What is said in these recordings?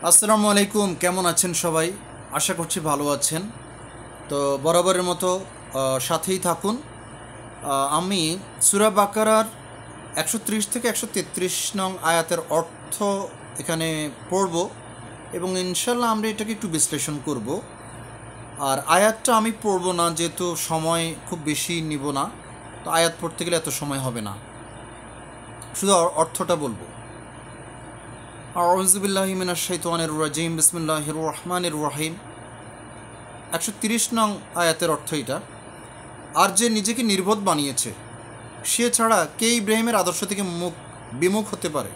আসসালামু আলাইকুম, কেমন আছেন সবাই? আশা করছি ভালো আছেন। তো বরাবরের মতো সাথেই থাকুন। আমি সূরা বাকারার 130 থেকে 133 নং আয়াতের অর্থ এখানে পড়ব এবং ইনশাল্লাহ আমরা এটাকে একটু বিশ্লেষণ করব। আর আয়াতটা আমি পড়ব না, যেহেতু সময় খুব বেশি নিব না, তো আয়াত পড়তে গেলে এত সময় হবে না, শুধু অর্থটা বলবো। আউযু বিল্লাহি মিনাশ শাইতানির রাজিম, বিসমিল্লাহির রহমানির রহিম। 130 নং আয়াতের অর্থ এটা: আর যে নিজেকে নির্বোধ বানিয়েছে, সে ছাড়া কে ইব্রাহিমের আদর্শ থেকে বিমুখ হতে পারে?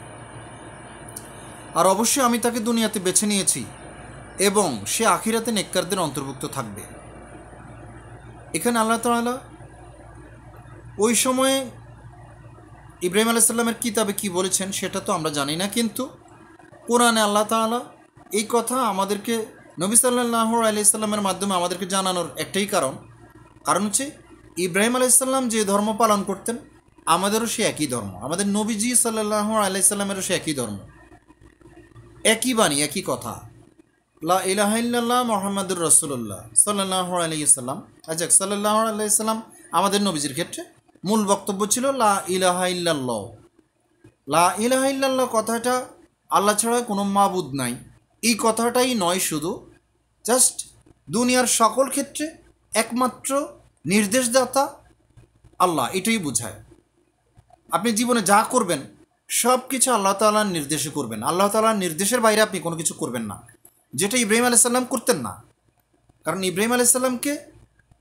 আর অবশ্যই আমি তাকে দুনিয়াতে বেছে নিয়েছি এবং সে আখিরাতে নেককারদের অন্তর্ভুক্ত থাকবে। এখানে আল্লাহ তাআলা ওই সময়ে ইব্রাহিম আলাইহিস সালামের কিতাবে কি বলেছেন সেটা তো আমরা জানি না, কিন্তু কোরআনে আল্লাহ তাআলা এই কথা আমাদেরকে নবী সাল্লাল্লাহু আলাইহি সাল্লামের মাধ্যমে আমাদেরকে জানানোর একটাই কারণ হচ্ছে ইব্রাহিম আলাইহিস সালাম যে ধর্ম পালন করতেন আমাদেরও সে একই ধর্ম, আমাদের নবীজি সাল্লাল্লাহু আলাইহি সাল্লামেরও সে একই ধর্ম, একই বাণী, একই কথা, লা ইলাহা ইল্লাল্লাহ মুহাম্মাদুর রাসূলুল্লাহ সাল্লাল্লাহু আলাইহি সাল্লাম। আচ্ছা, সাল্লাল্লাহু আলাইহি সাল্লাম আমাদের নবীজির ক্ষেত্রে মূল বক্তব্য ছিল লা ইলাহা ইল্লাল্লাহ। লা ইলাহা ইল্লাল্লাহ কথাটা আল্লাহ ছাড়া কোনো মাবুদ নাই, এই কথাটাই নয়, শুধু জাস্ট দুনিয়ার সকল ক্ষেত্রে একমাত্র নির্দেশদাতা আল্লাহ, এটাই বোঝায়। আপনি জীবনে যা করবেন সব কিছু আল্লাহ তাআলার নির্দেশে করবেন, আল্লাহ তাআলার নির্দেশের বাইরে আপনি কোনো কিছু করবেন না, যেটা ইব্রাহিম আলাইহিস সালাম করতেন না। কারণ ইব্রাহিম আলাইহিস সালামকে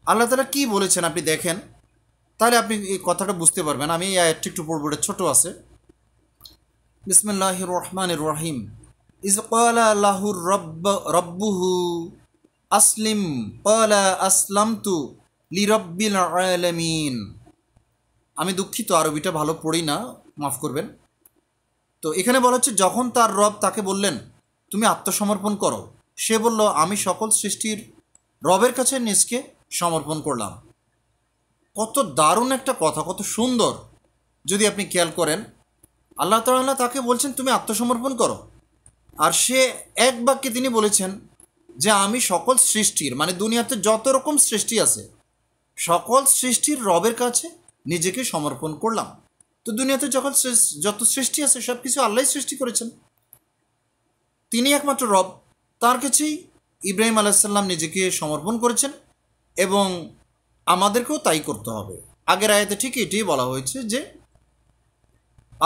আল্লাহ তাআলা কী বলেছেন আপনি দেখেন, তাহলে আপনি এই কথাটা বুঝতে পারবেন। আমি এই আয়াতটি একটু পড়ব, ছোট আছে। বিসমিল্লাহির রহমানির রহিম। ইজ ক্বালা লাহুর রব্বুহু আসলিম ক্বালা আসলামতু লিরাব্বিল আলামিন। আমি দুঃখিত, আরবিটা ভালো পড়ি না, মাফ করবেন। তো এখানে বলা হচ্ছে যখন তার রব তাকে বললেন তুমি আত্মসমর্পণ করো, সে বলল আমি সকল সৃষ্টির রবের কাছে নিজকে সমর্পণ করলাম। কত দারুণ একটা কথা, কত সুন্দর। যদি আপনি খেয়াল করেন আল্লাহ তাআলা তাকে বলছেন তুমি আত্মসমর্পণ করো, আর সে এক বাক্যে তিনি বলেছেন যে আমি সকল সৃষ্টির, মানে দুনিয়াতে যত রকম সৃষ্টি আছে সকল সৃষ্টির রবের কাছে নিজেকে সমর্পণ করলাম। তো দুনিয়াতে যখন যত সৃষ্টি আছে সব কিছু আল্লাহই সৃষ্টি করেছেন, তিনি একমাত্র রব, তার কাছেই ইব্রাহিম আলাইহিস সালাম নিজেকে সমর্পণ করেছেন এবং আমাদেরকেও তাই করতে হবে। আগের আয়াতে ঠিক এটাই বলা হয়েছে যে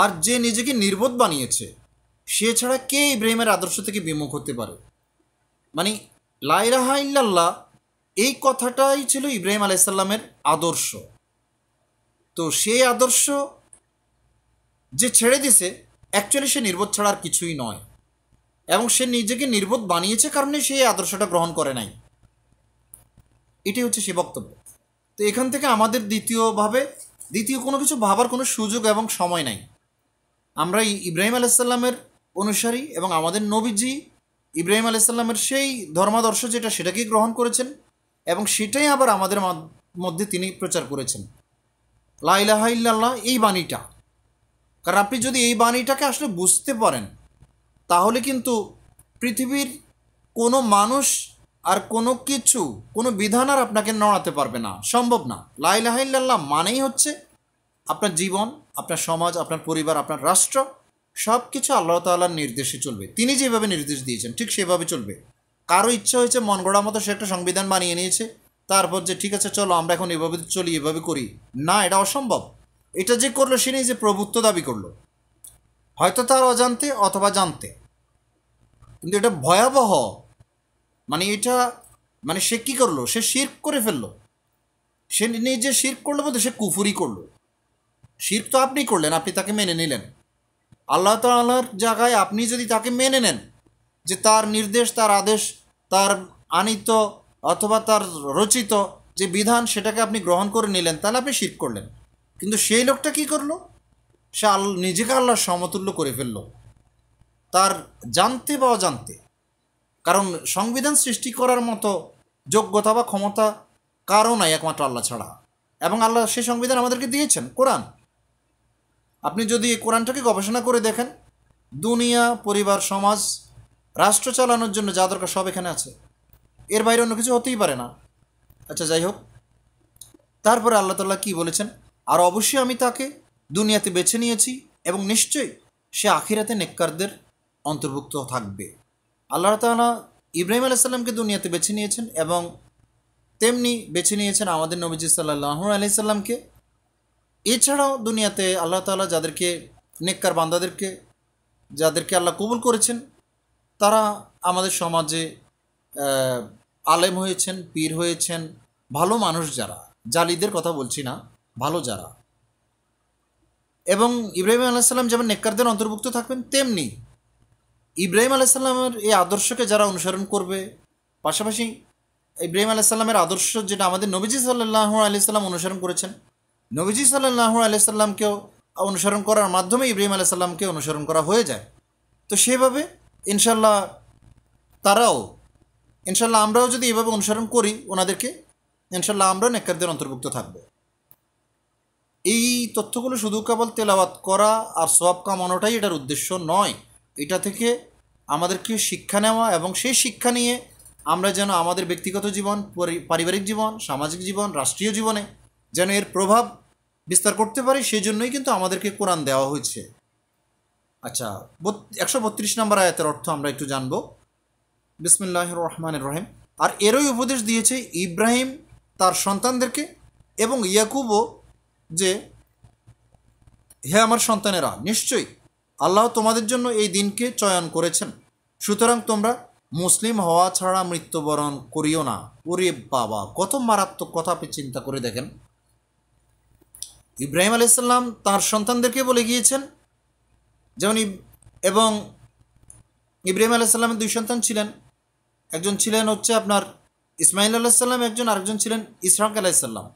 আর যে নিজেকে নির্বোধ বানিয়েছে সে ছাড়া কে ইব্রাহিমের আদর্শ থেকে বিমুখ হতে পারে। মানে লা ইলাহা ইল্লাল্লাহ এই কথাটাই ছিল ইব্রাহিম আলাইহিস সালামের আদর্শ। তো সেই আদর্শ যে ছেড়ে দিছে, অ্যাকচুয়ালি সে নির্বোধ ছাড়া আর কিছুই নয়, এবং সে নিজেকে নির্বোধ বানিয়েছে কারণে সে এই আদর্শটা গ্রহণ করে নাই। এটাই হচ্ছে সে বক্তব্য। তো এখান থেকে আমাদের দ্বিতীয় কোনো কিছু ভাবার কোনো সুযোগ এবং সময় নাই। আমরা ইব্রাহিম আলাইহিস সালামের অনুসারী এবং আমাদের নবীজি ইব্রাহিম আলাইহিস সালামের সেই ধর্মাদর্শ যেটা সেটাকেই গ্রহণ করেছেন এবং সেটাই আবার আমাদের মধ্যে তিনি প্রচার করেছেন, লা ইলাহা ইল্লাল্লাহ, এই বাণীটা। কারণ আপনি যদি এই বাণীটাকে আসলে বুঝতে পারেন তাহলে কিন্তু পৃথিবীর কোনো মানুষ আর কোনো কিছু, কোনো বিধান আর আপনাকে নড়াতে পারবে না, সম্ভব না। লা ইলাহা ইল্লাল্লাহ মানেই হচ্ছে আপনার জীবন, আপনার সমাজ, আপনার পরিবার, আপনার রাষ্ট্র সব কিছু আল্লাহ তাআলার নির্দেশে চলবে। তিনি যেভাবে নির্দেশ দিয়েছেন ঠিক সেভাবে চলবে। কারো ইচ্ছা হয়েছে মন গড়া মতো সে একটা সংবিধান বানিয়ে নিয়েছে, তারপর যে ঠিক আছে চলো আমরা এখন এভাবে চলি, এভাবে করি, না, এটা অসম্ভব। এটা যে করলো সে নিজে প্রভুত্ব দাবি করলো, হয়তো তার অজান্তে অথবা জানতে, কিন্তু এটা ভয়াবহ। মানে এটা, মানে সে কী করলো, সে শিরক করে ফেললো। সে নিজে শিরক করলো বলতে সে কুফুরি করলো। শিরক তো আপনি করলেন, আপনি তাকে মেনে নিলেন। আল্লাহ তাআলার জায়গায় আপনি যদি তাকে মেনে নেন যে তার নির্দেশ, তার আদেশ, তার আনিত অথবা তার রচিত যে বিধান সেটাকে আপনি গ্রহণ করে নিলেন, তাহলে আপনি শিরক করলেন। কিন্তু সেই লোকটা কী করলো, সে নিজেকে আল্লাহর সমতুল্য করে ফেললো, তার জানতে বা অজান্তে। কারণ সংবিধান সৃষ্টি করার মতো যোগ্যতা বা ক্ষমতা কারও নাই একমাত্র আল্লাহ ছাড়া, এবং আল্লাহ সেই সংবিধান আমাদেরকে দিয়েছেন, কোরআন। আপনি যদি এই কোরআনটাকে গবেষণা করে দেখেন, দুনিয়া, পরিবার, সমাজ রাষ্ট্র চালানোর জন্য যা দরকার সব এখানে আছে, এর বাইরে অন্য কিছু হতেই পারে না। আচ্ছা, যাই হোক, তারপরে আল্লাহ তাআলা কি বলেছেন, আর অবশ্যই আমি তাকে দুনিয়াতে বেছে নিয়েছি এবং নিশ্চয়ই সে আখিরাতে নেককারদের অন্তর্ভুক্ত থাকবে। আল্লাহ তাআলা ইব্রাহিম আলাইহিস সালামকে দুনিয়াতে বেছে নিয়েছেন এবং তেমনি বেছে নিয়েছেন আমাদের নবীজি সাল্লাল্লাহু আলাইহি সাল্লামকে। এছাড়াও দুনিয়াতে আল্লাহ তাআলা যাদেরকে নেককার বান্দাদেরকে যাদেরকে আল্লাহ কবুল করেছেন, তারা আমাদের সমাজে আলেম হয়েছেন, পীর হয়েছেন, ভালো মানুষ যারা, জালিদের কথা বলছি না, ভালো যারা। এবং ইব্রাহিম আলাইহিস সালাম যেমন নেককারদের অন্তর্ভুক্ত থাকবেন, তেমনি ইব্রাহিম আলাইহিস সালামের এই আদর্শকে যারা অনুসরণ করবে, পাশাপাশি ইব্রাহিম আলাইহিস সালামের আদর্শ যেটা আমাদের নবীজি সাল্লাল্লাহু আলাইহি সাল্লাম অনুসরণ করেছেন, নবীজি সাল্লাল্লাহু আলাইহি সাল্লামকেও অনুসরণ করার মাধ্যমে ইব্রাহিম আলাইহিস সালামকে অনুসরণ করা হয়ে যায়। তো সেভাবে ইনশাল্লাহ তারাও, ইনশাল্লাহ আমরাও যদি এভাবে অনুসরণ করি ওনাদেরকে, ইনশাল্লাহ আমরাও নেককারদের অন্তর্ভুক্ত থাকব। এই তথ্যগুলো শুধু কেবল তেলাওয়াত করা আর সওয়াব কামানোটাই এটার উদ্দেশ্য নয়। এটা থেকে আমাদেরকে শিক্ষা নেওয়া এবং সেই শিক্ষা নিয়ে আমরা যেন আমাদের ব্যক্তিগত জীবন, পারিবারিক জীবন, সামাজিক জীবন, রাষ্ট্রীয় জীবনে যেন এর প্রভাব বিস্তার করতে পারি, সেই জন্যই কিন্তু আমাদেরকে কোরআন দেওয়া হয়েছে। আচ্ছা, 132 নম্বর আয়াতের অর্থ আমরা একটু জানব। বিসমিল্লাহির রহমানির রহিম। আর এরই উপদেশ দিয়েছে ইব্রাহিম তার সন্তানদেরকে এবং ইয়াকুবও যে, হে আমার সন্তানেরা, নিশ্চয়ই আল্লাহ তোমাদের জন্য এই দিনকে চয়ন করেছেন, সুতরাং তোমরা মুসলিম হওয়া ছাড়া মৃত্যুবরণ করিও না। ওরে বাবা, কত মারাত্মক কথা আপনি চিন্তা করে দেখেন। ইব্রাহিম আলাইহিস সালাম তার সন্তানদেরকে বলে গিয়েছেন, যেমন এবং ইব্রাহিম আলাইহিস সালামের দুই সন্তান ছিলেন, একজন ছিলেন হচ্ছে আপনার ইসমাইল আলাইহিস সালাম, আরেকজন ছিলেন ইসহাক আলাইহিস সালাম।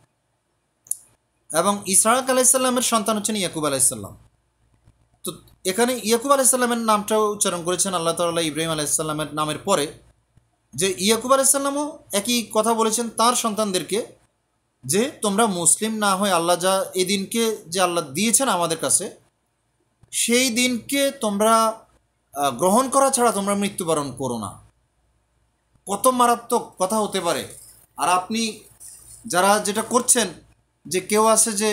এবং ইসহাক আলাইহিস সালামের সন্তান হচ্ছেন ইয়াকুব আলাইহিস সালাম। তো এখানে ইয়াকুব আলাইহিস সালামের নামটাও উচ্চারণ করেছেন আল্লাহ তাআলা ইব্রাহিম আলাইহিস সালামের নামের পরে, যে ইয়াকুব আলাইহিস সালামও একই কথা বলেছেন তার সন্তানদেরকে, যে তোমরা মুসলিম না হয়ে আল্লাহ যা এই দিনকে যে আল্লাহ দিয়েছেন আমাদের কাছে, সেই দিনকে তোমরা গ্রহণ করা ছাড়া তোমরা মৃত্যুবরণ করো না। কত মারাত্মক কথা হতে পারে। আর আপনি যারা যেটা করছেন, যে কেউ আছে যে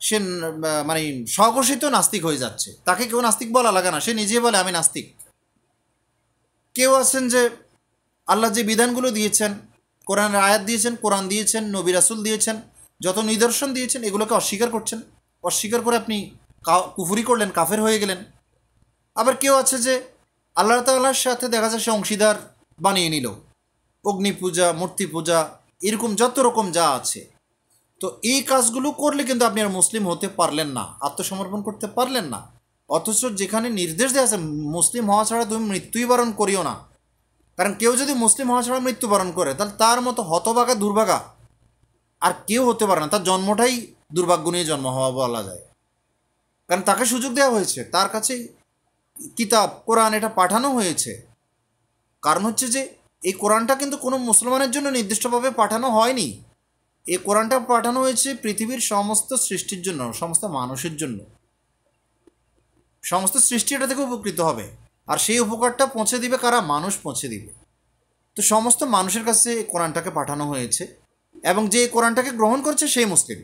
সে মানে স্বঘোষিত নাস্তিক হয়ে যাচ্ছে, তাকে কেউ নাস্তিক বলা লাগে না, সে নিজে বলে আমি নাস্তিক। কেউ আছেন যে আল্লাহ যে বিধানগুলো দিয়েছেন, কোরআনের আয়াত দিয়েছেন, কোরআন দিয়েছেন, নবী রাসূল দিয়েছেন, যত নিদর্শন দিয়েছেন, এগুলোকে অস্বীকার করছেন। অস্বীকার করে আপনি কুফরি করলেন, কাফের হয়ে গেলেন। আবার কেউ আছে যে আল্লাহ তাআলার সাথে দেখা যায় সে অংশীদার বানিয়ে নিল, অগ্নি পূজা, মূর্তি পূজা, এরকম যত রকম যা আছে। তো এই কাজগুলো করলে কিন্তু আপনি আর মুসলিম হতে পারলেন না, আত্মসমর্পণ করতে পারলেন না। অথচ যেখানে নির্দেশ দেওয়া আছে মুসলিম হওয়া ছাড়া তুমি মৃত্যুই বরণ করিও না, কারণ কেউ যদি মুসলিম হওয়া ছাড়া মৃত্যুবরণ করে, তাহলে তার মতো হতভাগা দুর্ভাগা আর কেউ হতে পারে না। তার জন্মটাই দুর্ভাগ্য নিয়ে জন্ম হওয়া বলা যায়, কারণ তাকে সুযোগ দেওয়া হয়েছে, তার কাছে কিতাব কোরআন এটা পাঠানো হয়েছে। কারণ হচ্ছে যে এই কোরআনটা কিন্তু কোনো মুসলমানের জন্য নির্দিষ্টভাবে পাঠানো হয়নি। এই কোরআনটা পাঠানো হয়েছে পৃথিবীর সমস্ত সৃষ্টির জন্য, সমস্ত মানুষের জন্য। সমস্ত সৃষ্টি এটা থেকে উপকৃত হবে, আর সেই উপকারটা পৌঁছে দিবে কারা? মানুষ পৌঁছে দিবে। তো সমস্ত মানুষের কাছে এই কোরআনটাকে পাঠানো হয়েছে, এবং যে কোরআনটাকে গ্রহণ করছে সেই মুসলিম।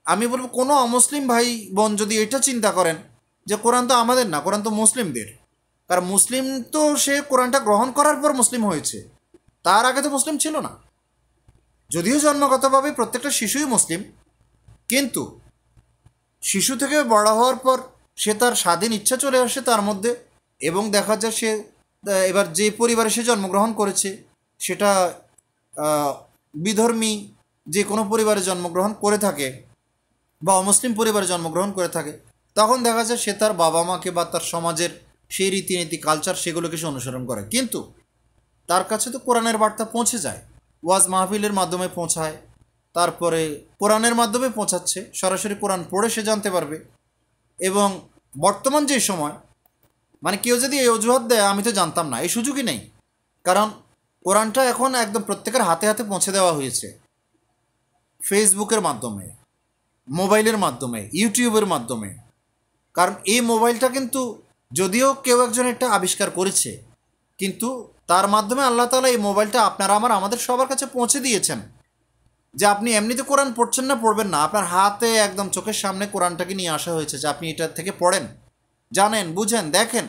আমি বলবো কোনো অমুসলিম ভাই বোন যদি এটা চিন্তা করেন যে কোরআন তো আমাদের না, কোরআন তো মুসলিমদের, কারণ মুসলিম তো সে কোরআনটা গ্রহণ করার পর মুসলিম হয়েছে, তার আগে তো মুসলিম ছিল না। যদিও জন্মগতভাবে প্রত্যেকটা শিশুই মুসলিম, কিন্তু শিশু থেকে বড় হওয়ার পর সে তার স্বাধীন ইচ্ছা চলে আসে তার মধ্যে, এবং দেখা যায় সে এবার যে পরিবারে সে জন্মগ্রহণ করেছে সেটা বিধর্মী যে কোনো পরিবারে জন্মগ্রহণ করে থাকে বা অমুসলিম পরিবারে জন্মগ্রহণ করে থাকে, তখন দেখা যায় সে তার বাবা মাকে বা তার সমাজের সেই রীতিনীতি কালচার সেগুলোকে সে অনুসরণ করে। কিন্তু তার কাছে তো কোরআনের বার্তা পৌঁছে যায়, ওয়াজ মাহফিলের মাধ্যমে পৌঁছায়, তারপরে কোরআনের মাধ্যমে পৌঁছাচ্ছে, সরাসরি কোরআন পড়ে সে জানতে পারবে। এবং বর্তমান যে সময়, মানে কেউ যদি এই অজুহাত দেয় আমি তো জানতাম না, এই সুযোগই নেই, কারণ কোরআনটা এখন একদম প্রত্যেকের হাতে হাতে পৌঁছে দেওয়া হয়েছে, ফেসবুকের মাধ্যমে, মোবাইলের মাধ্যমে, ইউটিউবের মাধ্যমে। কারণ এই মোবাইলটা কিন্তু যদিও কেউ একজন এটা আবিষ্কার করেছে, কিন্তু তার মাধ্যমে আল্লাহ তাআলা এই মোবাইলটা আপনারা আমাদের সবার কাছে পৌঁছে দিয়েছেন, যে আপনি এমনিতে কোরআন পড়ছেন না, পড়বেন না, আপনার হাতে একদম চোখের সামনে কোরআনটাকে নিয়ে আসা হয়েছে যে আপনি এটা থেকে পড়েন, জানেন, বুঝেন, দেখেন।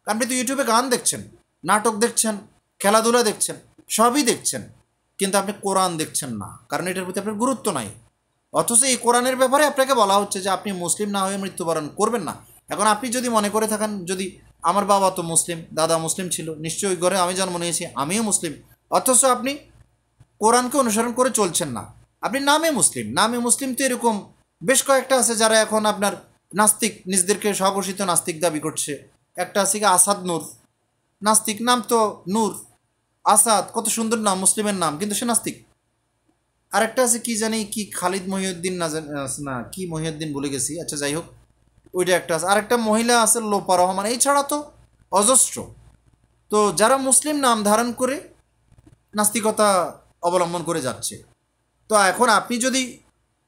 আপনি তো ইউটিউবে গান দেখছেন, নাটক দেখছেন, খেলাধুলা দেখছেন, সবই দেখছেন, কিন্তু আপনি কোরআন দেখছেন না, কারণ এটার প্রতি আপনার গুরুত্ব নাই। অথচ এই কোরআনের ব্যাপারে আপনাকে বলা হচ্ছে যে আপনি মুসলিম না হয়ে মৃত্যুবরণ করবেন না। এখন আপনি যদি মনে করে থাকেন, যদি আমার বাবা তো মুসলিম, দাদা মুসলিম ছিল, নিশ্চয়ই ওই ঘরে আমি জন্ম নিয়েছি, আমিও মুসলিম, অথচ আপনি কোরআনকে অনুসরণ করে চলছেন না। আপনি নামে মুসলিম, নামে মুসলিম তো এরকম বেশ কয়েকটা আছে যারা এখন আপনার নাস্তিক, নিজেদেরকে স্বঘোষিত নাস্তিক দাবি করছে। একটা আছে কি আসাদ নূর, নাস্তিক, নাম তো নূর, আসাদ, কত সুন্দর নাম, মুসলিমের নাম, কিন্তু সে নাস্তিক। আরেকটা আছে কি জানি, কি খালিদ মহিউদ্দিন, না কি মহিউদ্দিন ভুলে গেছি, আচ্ছা যাই হোক, ওইটা একটা আছে। আরেকটা মহিলা আছে লোপা রহমান, এই ছাড়া তো অজস্র। তো যারা মুসলিম নাম ধারণ করে নাস্তিকতা অবলম্বন করে যাচ্ছে। তো এখন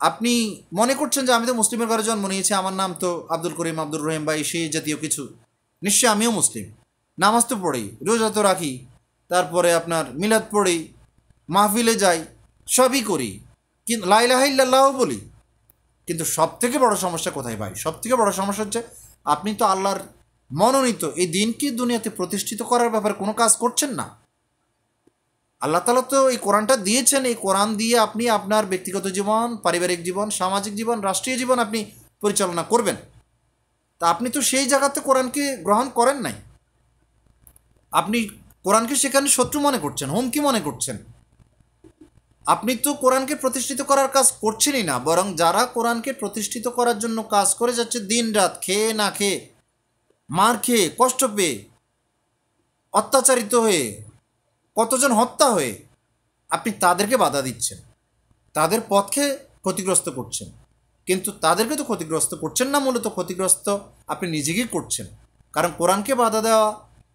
আপনি মনে করছেন যে আমি তো মুসলিমের ঘরে জন্ম নিয়েছি, আমার নাম তো আব্দুল করিম, আব্দুল রহিম বা সেই জাতীয় কিছু, নিশ্চয়ই আমিও মুসলিম, নামাজ তো পড়ি, রোজা তো রাখি, তারপরে আপনার মিলাদ পড়ি, মাহফিলে যাই, সবই করি, কিন্তু লা ইলাহা ইল্লাল্লাহ বলি। কিন্তু সব থেকে বড় সমস্যা কোথায় ভাই? সব থেকে বড় সমস্যা হচ্ছে আপনি তো আল্লাহর মনোনীত এই দিনকে দুনিয়াতে প্রতিষ্ঠিত করার ব্যাপারে কোনো কাজ করছেন না। আল্লাহ তাআলা তো এই কোরআনটা দিয়েছেন, এই কোরআন দিয়ে আপনি আপনার ব্যক্তিগত জীবন, পারিবারিক জীবন, সামাজিক জীবন, রাষ্ট্রীয় জীবন আপনি পরিচালনা করবেন। তা আপনি তো সেই জায়গাতে কোরআনকে গ্রহণ করেন নাই, আপনি কোরআনকে সেখানে শত্রু মনে করছেন, হুমকি মনে করছেন। আপনি তো কোরআনকে প্রতিষ্ঠিত করার কাজ করছেনই না, বরং যারা কোরআনকে প্রতিষ্ঠিত করার জন্য কাজ করে যাচ্ছে, দিন রাত খেয়ে না খেয়ে, মার খেয়ে, কষ্ট পেয়ে, অত্যাচারিত হয়ে, কতজন হত্যা হয়ে, আপনি তাদেরকে বাধা দিচ্ছেন, তাদের পথকে ক্ষতিগ্রস্ত করছেন। কিন্তু তাদেরকে তো ক্ষতিগ্রস্ত করছেন না, মূলত ক্ষতিগ্রস্ত আপনি নিজেকেই করছেন। কারণ কোরআনকে বাধা দেওয়া,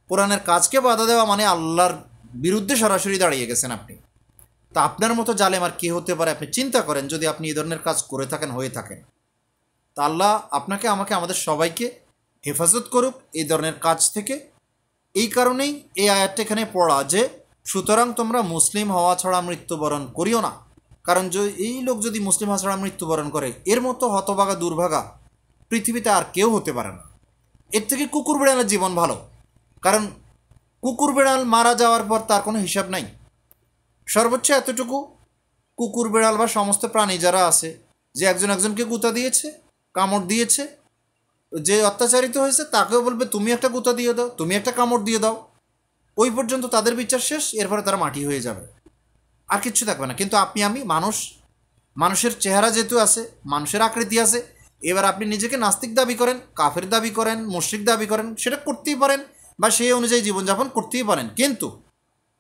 কোরআনের কাজকে বাধা দেওয়া মানে আল্লাহর বিরুদ্ধে সরাসরি দাঁড়িয়ে গেছেন আপনি। তা আপনার মতো জালেম আর কে হতে পারে? আপনি চিন্তা করেন, যদি আপনি এই ধরনের কাজ করে থাকেন, হয়ে থাকেন। তা আল্লাহ আপনাকে, আমাকে, আমাদের সবাইকে হেফাজত করুক এই ধরনের কাজ থেকে। এই কারণেই এই আয়াতটা এখানে পড়া যে সুতরাং তোমরা মুসলিম হওয়া ছাড়া মৃত্যুবরণ করিও না। কারণ এই লোক যদি মুসলিম হওয়া ছাড়া মৃত্যুবরণ করে, এর মতো হতভাগা দুর্ভাগা পৃথিবীতে আর কেউ হতে পারে না। এর থেকে কুকুর বিড়ালের জীবন ভালো, কারণ কুকুর বিড়াল মারা যাওয়ার পর তার কোনো হিসাব নাই। সর্বোচ্চ এতটুকু, কুকুর বিড়াল বা সমস্ত প্রাণী যারা আছে, যে একজন একজনকে গুঁতা দিয়েছে, কামড় দিয়েছে, যে অত্যাচারিত হয়েছে তাকেও বলবে তুমি একটা গুঁতা দিয়ে দাও, তুমি একটা কামড় দিয়ে দাও, ওই পর্যন্ত তাদের বিচার শেষ, এরপরে তারা মাটি হয়ে যাবে, আর কিচ্ছু থাকবে না। কিন্তু আপনি আমি মানুষ, মানুষের চেহারা যেহেতু আছে, মানুষের আকৃতি আছে, এবার আপনি নিজেকে নাস্তিক দাবি করেন, কাফের দাবি করেন, মুশরিক দাবি করেন, সেটা করতেই পারেন, বা সেই অনুযায়ী জীবনযাপন করতেই পারেন, কিন্তু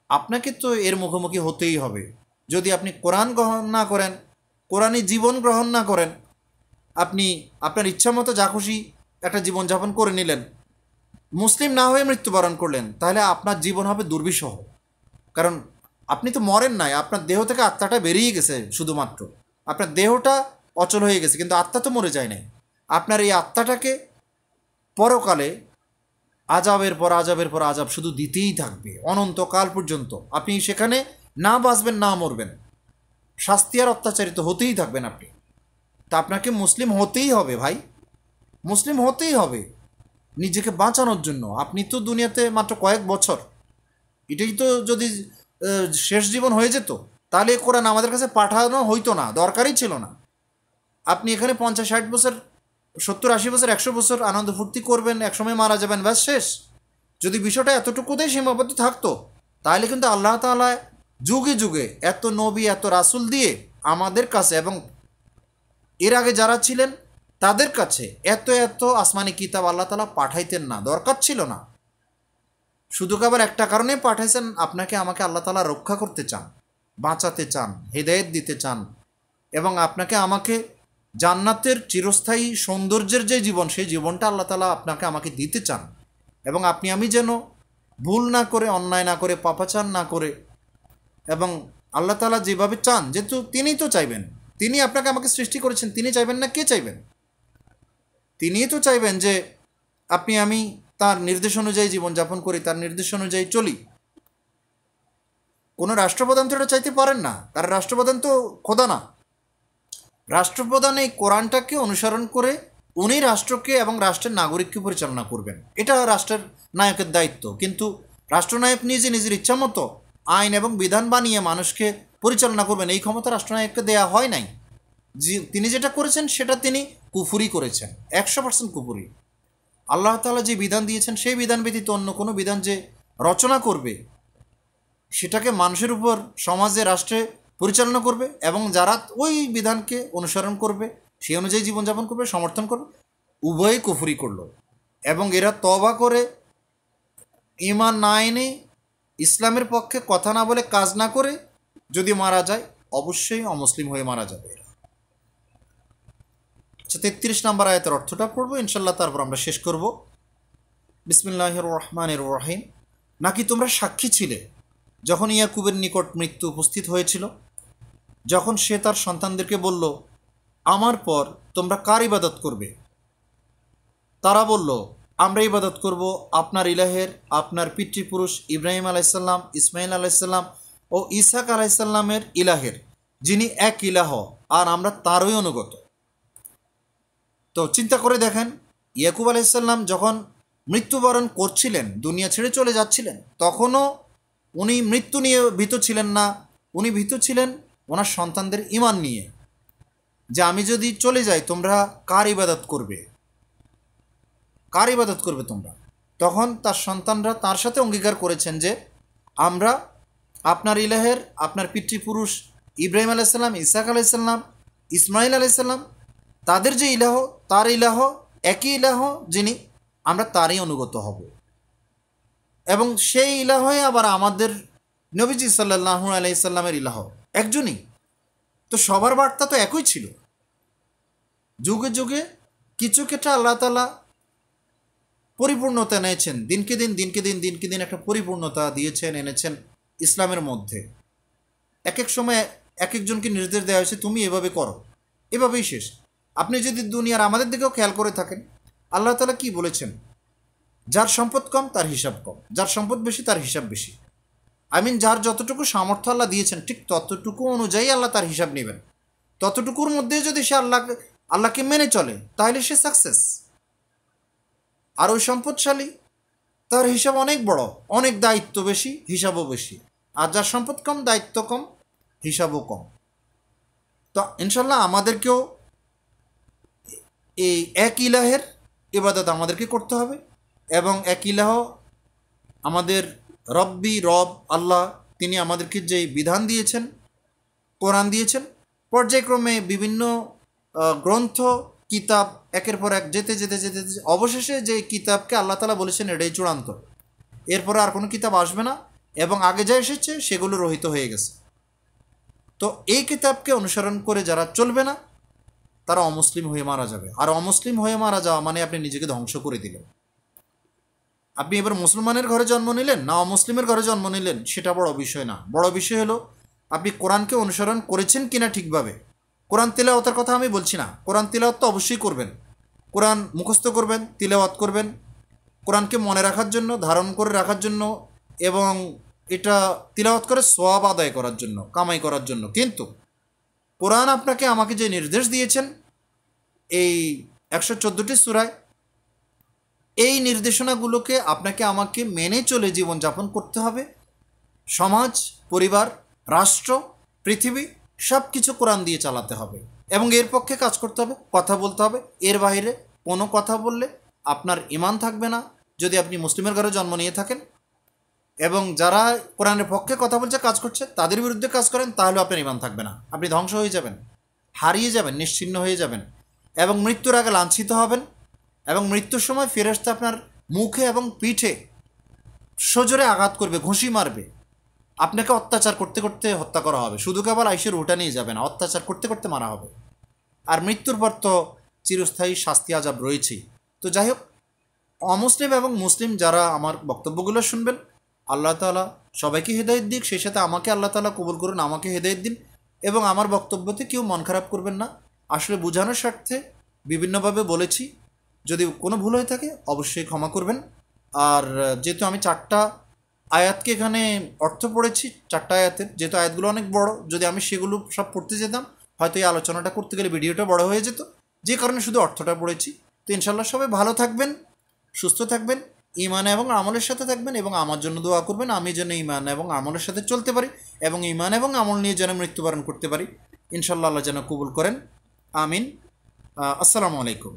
আপনাকে তো এর মুখোমুখি হতেই হবে। যদি আপনি কোরআন গ্রহণ না করেন, কোরআনী জীবন গ্রহণ না করেন, আপনি আপনার ইচ্ছা মতো যা খুশি একটা জীবনযাপন করে নিলেন, মুসলিম না হয়ে মৃত্যুবরণ করলেন, তাহলে আপনার জীবন হবে দুর্বিষহ। কারণ আপনি তো মরেন নাই, আপনার দেহ থেকে আত্মাটা বেরিয়ে গেছে, শুধুমাত্র আপনার দেহটা অচল হয়ে গেছে, কিন্তু আত্মা তো মরে যায় নাই। আপনার এই আত্মাটাকে পরকালে আজাবের পর আজাবের পর আজাব শুধু দিতেই থাকবে অনন্তকাল পর্যন্ত। আপনি সেখানে না বাঁচবেন না মরবেন, শাস্তি আর অত্যাচারিত হতেই থাকবেন আপনি। তা আপনাকে মুসলিম হতেই হবে ভাই, মুসলিম হতেই হবে নিজেকে বাঁচানোর জন্য। আপনি তো দুনিয়াতে মাত্র কয়েক বছর, এটাই তো যদি শেষ জীবন হয়ে যেত, তাহলে কোরআন আমাদের কাছে পাঠানো হইতো না, দরকারই ছিল না। আপনি এখানে 50-60 বছর, 70-80 বছর, 100 বছর আনন্দ ফুর্তি করবেন, একসময় মারা যাবেন, ব্যাস শেষ। যদি বিষয়টা এতটুকুতেই সীমাবদ্ধ থাকতো, তাহলে কিন্তু আল্লাহ তাআলা যুগে যুগে এত নবী, এত রাসূল দিয়ে আমাদের কাছে এবং এর আগে যারা ছিলেন তাদের কাছে এত এত আসমানি কিতাব আল্লাহ তাআলা পাঠাইতেন না, দরকার ছিল না। শুধু কেবল একটা কারণে পাঠাইছেন, আপনাকে আমাকে আল্লাহ তাআলা রক্ষা করতে চান, বাঁচাতে চান, হেদায়েত দিতে চান, এবং আপনাকে আমাকে জান্নাতের চিরস্থায়ী সৌন্দর্যের যে জীবন, সেই জীবনটা আল্লাহ তাআলা আপনাকে আমাকে দিতে চান। এবং আপনি আমি যেন ভুল না করে, অন্যায় না করে, পাপাচার না করে, এবং আল্লাহ তাআলা যেভাবে চান, যেহেতু তিনিই তো চাইবেন, তিনি আপনাকে আমাকে সৃষ্টি করেছেন, তিনি চাইবেন না কে চাইবেন? তিনিই তো চাইবেন যে আপনি আমি তার নির্দেশ অনুযায়ী জীবনযাপন করি, তার নির্দেশ অনুযায়ী চলি। কোনো রাষ্ট্রপ্রধান তো এটা চাইতে পারেন না, কারণ রাষ্ট্রপ্রধান তো খোদা না। রাষ্ট্রপ্রধান এই কোরআনটাকে অনুসরণ করে উনি রাষ্ট্রকে এবং রাষ্ট্রের নাগরিককে পরিচালনা করবেন, এটা রাষ্ট্রের নায়কের দায়িত্ব। কিন্তু রাষ্ট্রনায়ক নিজে নিজের ইচ্ছামতো আইন এবং বিধান বানিয়ে মানুষকে পরিচালনা করবেন, এই ক্ষমতা রাষ্ট্রনায়ককে দেয়া হয় নাই। তিনি যেটা করেছেন সেটা তিনি কুফুরি করেছেন, 100% কুফুরি। আল্লাহ তাআলা যে বিধান দিয়েছেন সেই বিধান ব্যতীত অন্য কোনো বিধান যে রচনা করবে, সেটাকে মানুষের উপর, সমাজে, রাষ্ট্রে পরিচালনা করবে এবং যারা ওই বিধানকে অনুসরণ করবে, সেই অনুযায়ী জীবনযাপন করবে, সমর্থন করবে, উভয়ই কুফরি করলো। এবং এরা তওবা করে ঈমান না এনে, ইসলামের পক্ষে কথা না বলে, কাজ না করে যদি মারা যায়, অবশ্যই অমুসলিম হয়ে মারা যাবে এরা। আচ্ছা, 33 নম্বর আয়াতের অর্থটা পড়বো ইনশাল্লাহ, তারপর আমরা শেষ করব। বিসমিল্লাহির রহমানির রহিম। নাকি তোমরা সাক্ষী ছিলে যখন ইয়াকুবের নিকট মৃত্যু উপস্থিত হয়েছিল, যখন সে তার সন্তানদেরকে বলল, আমার পর তোমরা কার ইবাদত করবে? তারা বলল, আমরা ইবাদত করব আপনার ইলাহের, আপনার পিতৃপুরুষ ইব্রাহিম আলাইসাল্লাম, ইসমাইল আলাইসাল্লাম ও ইসাক আলাইসাল্লামের ইলাহের, যিনি এক ইলাহ, আর আমরা তারই অনুগত। তো চিন্তা করে দেখেন, ইয়াকুব আলাইসাল্লাম যখন মৃত্যুবরণ করছিলেন, দুনিয়া ছেড়ে চলে যাচ্ছিলেন, তখনও উনি মৃত্যু নিয়ে ভীত ছিলেন না। উনি ভীত ছিলেন ওনার সন্তানদের ঈমান নিয়ে, যে আমি যদি চলে যাই তোমরা কার ইবাদত করবে, কার ইবাদত করবে তোমরা। তখন তার সন্তানরা তার সাথে অঙ্গীকার করেছেন যে আমরা আপনার ইলাহের, আপনার পিতৃপুরুষ ইব্রাহিম আলাইসাল্লাম, ইসাক আলাইসাল্লাম, ইসমাইল আলাইসাল্লাম, তাদের যে ইলাহ, তার ইলাহ একই ইলাহ, যিনি, আমরা তারই অনুগত হব। এবং সেই ইলাহই আবার আমাদের নবীজি সাল্লাল্লাহু আলাইহি সাল্লামের ইলাহ, একজনই। তো সবার বার্তা তো একই ছিল। যুগে যুগে কিছু ক্ষেত্রে আল্লাহ তাআলা পরিপূর্ণতা এনেছেন, দিনকে দিন একটা পরিপূর্ণতা দিয়েছেন, এনেছেন ইসলামের মধ্যে। এক এক সময় এক একজনকে নির্দেশ দেওয়া হয়েছে, তুমি এভাবে করো, এভাবেই শেষ। আপনি যদি দুনিয়ার আমাদের দিকেও খেয়াল করে থাকেন, আল্লাহ তাআলা কি বলেছেন? যার সম্পদ কম তার হিসাব কম, যার সম্পদ বেশি তার হিসাব বেশি। যার যতটুকু সামর্থ্য আল্লাহ দিয়েছেন, ঠিক ততটুকু অনুযায়ী আল্লাহ তার হিসাব নেবেন। ততটুকুর মধ্যে যদি সে আল্লাহকে মেনে চলে, তাহলে সে সাকসেস। আর ওই সম্পদশালী, তার হিসাব অনেক বড়, অনেক দায়িত্ব বেশি, হিসাবও বেশি। আর যার সম্পদ কম, দায়িত্ব কম, হিসাবও কম। তো ইনশাল্লাহ আমাদেরকেও এই এক ইলাহের ইবাদত আমাদেরকে করতে হবে। এবং এক ইলাহ আমাদের রব আল্লাহ, তিনি আমাদেরকে যে বিধান দিয়েছেন, কোরআন দিয়েছেন, পর্যায়ক্রমে বিভিন্ন গ্রন্থ, কিতাব, একের পর এক যেতে যেতে যেতে অবশেষে যে কিতাবকে আল্লাহ তাআলা বলেছেন এটাই চূড়ান্ত, এরপরে আর কোনো কিতাব আসবে না, এবং আগে যা এসেছে সেগুলো রহিত হয়ে গেছে। তো এই কিতাবকে অনুসরণ করে যারা চলবে না, তারা অমুসলিম হয়ে মারা যাবে। আর অমুসলিম হয়ে মারা যাওয়া মানে আপনি নিজেকে ধ্বংস করে দিলেন। আপনি এবার মুসলমানের ঘরে জন্ম নিলেন না অমুসলিমের ঘরে জন্ম নিলেন, সেটা বড় বিষয় না। বড় বিষয় হলো আপনি কোরআনকে অনুসরণ করেছেন কিনা ঠিকভাবে। কোরআন তিলাওয়াতের কথা আমি বলছি না, কোরআন তিলাওয়াত তো অবশ্যই করবেন, কোরআন মুখস্থ করবেন, তিলাওয়াত করবেন, কোরআনকে মনে রাখার জন্য, ধারণ করে রাখার জন্য, এবং এটা তিলাওয়াত করে সওয়াব আদায় করার জন্য, কামাই করার জন্য। কিন্তু কোরআন আপনাকে আমাকে যে নির্দেশ দিয়েছেন এই 114টি সূরায়, এই নির্দেশনাগুলোকে আপনাকে আমাকে মেনে চলে জীবনযাপন করতে হবে। সমাজ, পরিবার, রাষ্ট্র, পৃথিবী সব কিছু কোরআন দিয়ে চালাতে হবে এবং এর পক্ষে কাজ করতে হবে, কথা বলতে হবে। এর বাইরে কোনো কথা বললে আপনার ঈমান থাকবে না। যদি আপনি মুসলিমের ঘরে জন্ম নিয়ে থাকেন এবং যারা কোরআনের পক্ষে কথা বলছে, কাজ করছে, তাদের বিরুদ্ধে কাজ করেন, তাহলে আপনার ঈমান থাকবে না। আপনি ধ্বংস হয়ে যাবেন, হারিয়ে যাবেন, নিশ্চিহ্ন হয়ে যাবেন এবং মৃত্যুর আগে লাঞ্ছিত হবেন। এবং মৃত্যুর সময় ফেরেশতা আপনার মুখে এবং পিঠে সজোরে আঘাত করবে, ঘুষি মারবে, আপনাকে অত্যাচার করতে করতে হত্যা করা হবে। শুধু কেবল আইসের ওটা নিয়ে যাবে না, অত্যাচার করতে করতে মারা হবে। আর মৃত্যুর পর তো চিরস্থায়ী শাস্তি আযাব রয়েছেই। তো যাই হোক, অমুসলিম এবং মুসলিম যারা আমার বক্তব্যগুলো শুনবেন, আল্লাহ তাআলা সবাইকে হেদায়েত দিক, সেই সাথে আমাকে আল্লাহ তাআলা কবুল করুন, আমাকে হেদায়েত দিন। এবং আমার বক্তব্যতে কেউ মন খারাপ করবেন না। আসলে বোঝানোর স্বার্থে বিভিন্নভাবে বলেছি। যদি কোনো ভুল হয়ে থাকে অবশ্যই ক্ষমা করবেন। আর যেহেতু আমি 4টা আয়াতকে এখানে অর্থ পড়েছি, 4টা আয়াতের, যেহেতু আয়াতগুলো অনেক বড়, যদি আমি সেগুলো সব পড়তে যেতাম হয়তো এই আলোচনাটা করতে গেলে ভিডিওটা বড় হয়ে যেত, যে কারণে শুধু অর্থটা পড়েছি। তো ইনশাল্লাহ সবাই ভালো থাকবেন, সুস্থ থাকবেন, ঈমান এবং আমলের সাথে থাকবেন, এবং আমার জন্য দোয়া করবেন আমি যেন ঈমান এবং আমলের সাথে চলতে পারি, এবং ঈমান এবং আমল নিয়ে যেন মৃত্যুবরণ করতে পারি। ইনশাল্লাহ আল্লাহ যেন কবুল করেন। আমিন। আসসালামু আলাইকুম।